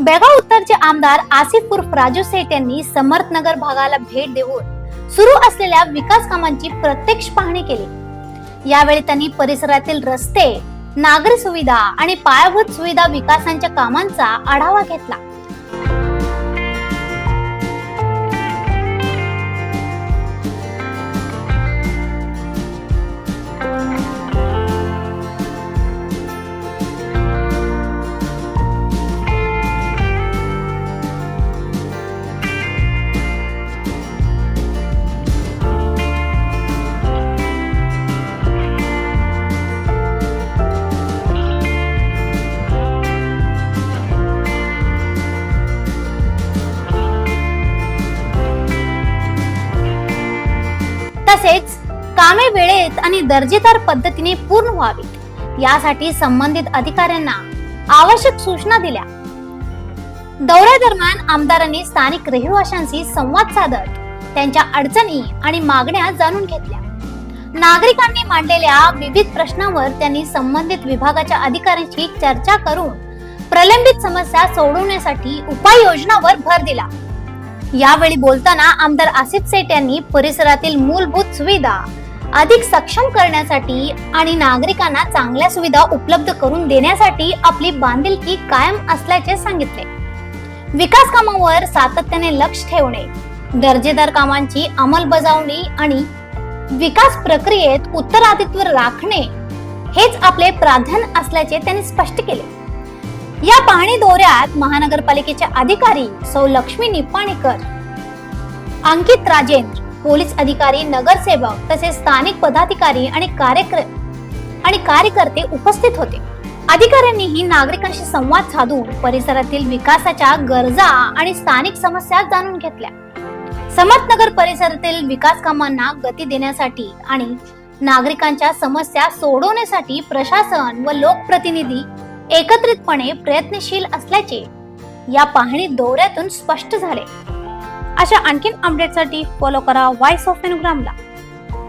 बेळगाव उत्तरचे आमदार आसिफ उर्फ राजू सेठ यांनी समर्थनगर भागाला भेट देऊन सुरू असलेल्या विकास कामांची प्रत्यक्ष पाहणी केली। यावेळी त्यांनी परिसरातील रस्ते, नागरी सुविधा आणि पायाभूत सुविधा विकासांच्या कामांचा आढावा घेतला। तसेच कामे वेळेत आणि दर्जेदार पद्धतीने पूर्ण व्हावीत यासाठी संबंधित अधिकाऱ्यांना आवश्यक सूचना दिल्या। दौऱ्यादरम्यान आमदारांनी स्थानिक रहिवाशांशी संवाद साधत त्यांच्या अडचणी आणि मागण्या जाणून घेतल्या। नागरिकांनी मांडलेल्या विविध प्रश्नांवर त्यांनी संबंधित विभागाच्या अधिकाऱ्यांशी चर्चा करून प्रलंबित समस्या सोडवण्यासाठी उपाययोजनांवर भर दिला। यावेळी बोलताना आमदार आसिफ सेठ यांनी परिसरातील मूलभूत सुविधा अधिक सक्षम करण्यासाठी आणि नागरिकांना चांगल्या सुविधा उपलब्ध करून देण्यासाठी आपली बांधिलकी कायम असल्याचे सांगितले। विकास कामांवर सातत्याने लक्ष ठेवणे, दर्जेदार कामांची अंमलबजावणी आणि विकास प्रक्रियेत उत्तराधित्व राखणे हेच आपले प्राधान्य असल्याचे त्यांनी स्पष्ट केले। या पाहणी दौऱ्यात महानगरपालिकेचे अधिकारी सौ लक्ष्मी निपाणीकर, अंकित राजेंद्र, पोलीस अधिकारी, नगरसेवक तसेच स्थानिक पदाधिकारी आणि कार्यकर्ते उपस्थित होते। अधिकाऱ्यांनीही नागरिकांशी संवाद साधून परिसरातील विकासाच्या गरजा आणि स्थानिक समस्या जाणून घेतल्या। समर्थनगर परिसरातील विकास कामांना गती देण्यासाठी आणि नागरिकांच्या समस्या सोडवण्यासाठी प्रशासन व लोकप्रतिनिधी एकत्रितपणे प्रयत्नशील असल्याचे या पाहणी दौऱ्यातून स्पष्ट झाले। अशा आणखीन अपडेटसाठी फॉलो करा व्हॉइस ऑफ पेनुग्रामला।